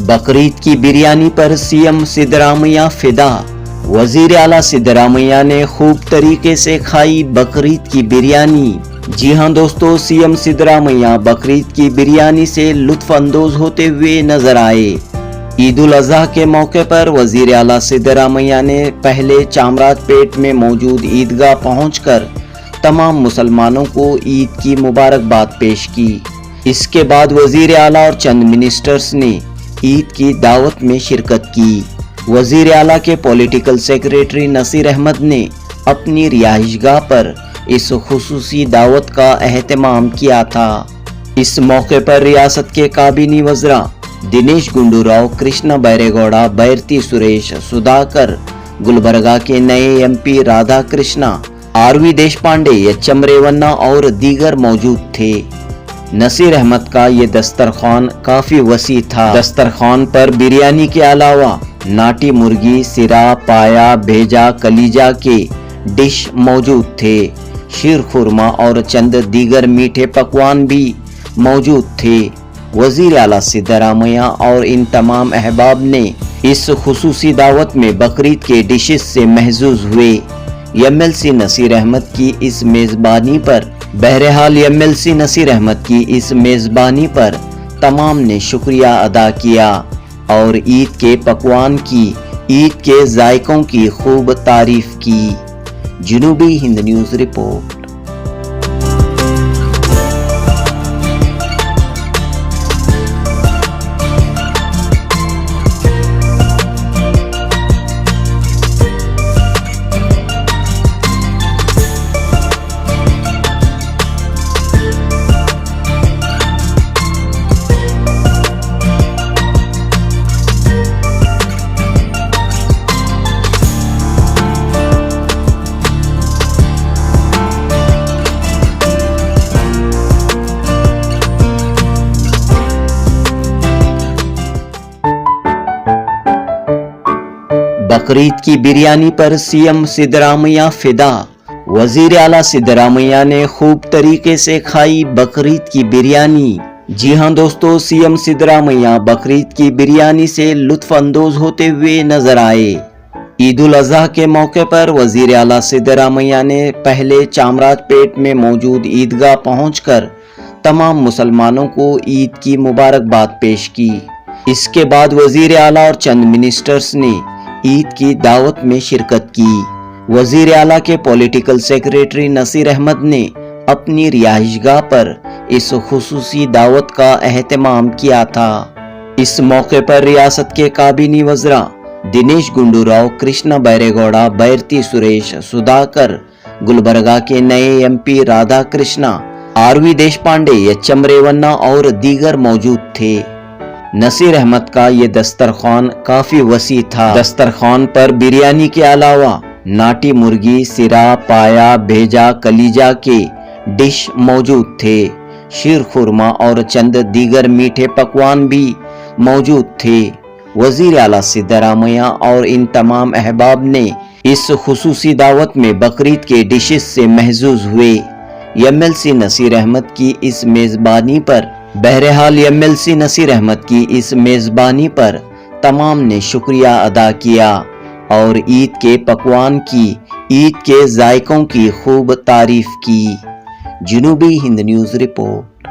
बकरीद की बिरयानी पर सीएम सिद्धरामैया फिदा। वजीर आला सिद्धरामैया ने खूब तरीके से खाई बकरीद की बिरयानी। जी हां दोस्तों, सीएम सिद्धरामैया बकरीद की बिरयानी से लुत्फ अंदोज होते हुए नजर आए। ईद उल अजहा के मौके पर वजीर आला सिद्धरामैया ने पहले चामराजपेट में मौजूद ईदगाह पहुंचकर तमाम मुसलमानों को ईद की मुबारकबाद पेश की। इसके बाद वजीर आला और चंद मिनिस्टर्स ने ईद की दावत में शिरकत की। वजीर आला के पॉलिटिकल सेक्रेटरी नसीर अहमद ने अपनी रिहाइशगाह पर इस खुसूसी दावत का एहतमाम किया था। इस मौके पर रियासत के काबीनी वज़रा दिनेश गुंडूराव, कृष्णा बैरेगौड़ा, बैरती सुरेश, सुधाकर, गुलबर्गा के नए MP Radha Krishna, RV Deshpande, HM Revanna और दीगर मौजूद थे। नसीर अहमद का ये दस्तरखान काफी वसी था। दस्तरखान पर बिरयानी के अलावा नाटी मुर्गी, सिरा, पाया, भेजा, कलीजा के डिश मौजूद थे। शीर खुरमा और चंद दीगर मीठे पकवान भी मौजूद थे। वजीर आला सिद्धरामैया और इन तमाम अहबाब ने इस खुसूसी दावत में बकरीद के डिशेस से महजूज हुए। एमएलसी नसीर अहमद की इस मेजबानी पर एमएलसी नसीर अहमद की इस मेजबानी पर तमाम ने शुक्रिया अदा किया और ईद के पकवान की, ईद के जायकों की खूब तारीफ की। जनूबी हिंद न्यूज़ रिपोर्ट। बकरीद की बिरयानी पर सीएम सिद्धरामैया फिदा। वजीर आला सिद्धरामैया ने खूब तरीके से खाई बकरीद की बिरयानी। जी हां दोस्तों, सीएम सिद्धरामैया बकरीद की बिरयानी से लुत्फ अंदोज होते हुए नजर आए। ईद उल अजहा के मौके पर वजीर आला सिद्धरामैया ने पहले चामराजपेट में मौजूद ईदगाह पहुंचकर तमाम मुसलमानों को ईद की मुबारकबाद पेश की। इसके बाद वजीर आला और चंद मिनिस्टर्स ने ईद की दावत में शिरकत की। वजीर आला के पॉलिटिकल सेक्रेटरी नसीर अहमद ने अपनी रिहाइशगाह पर इस खुसूसी दावत का एहतमाम किया था। इस मौके पर रियासत के काबीनी वज़रा दिनेश गुंडूराव, कृष्णा बैरेगौड़ा, बैरती सुरेश, सुधाकर, गुलबर्गा के नए MP Radha Krishna, RV Deshpande, HM Revanna और दीगर मौजूद थे। नसीर अहमद का ये दस्तरखान काफी वसी था। दस्तरखान पर बिरयानी के अलावा नाटी मुर्गी, सिरा, पाया, भेजा, कलीजा के डिश मौजूद थे। शीर खुरमा और चंद दीगर मीठे पकवान भी मौजूद थे। वजीर आला सिद्धरामैया और इन तमाम अहबाब ने इस खुसूसी दावत में बकरीद के डिशेस से महजूज हुए। एमएलसी नसीर अहमद की इस मेजबानी पर एमएलसी नसीर अहमद की इस मेजबानी पर तमाम ने शुक्रिया अदा किया और ईद के पकवान की, ईद के जायकों की खूब तारीफ की। जनूबी हिंद न्यूज़ रिपोर्ट।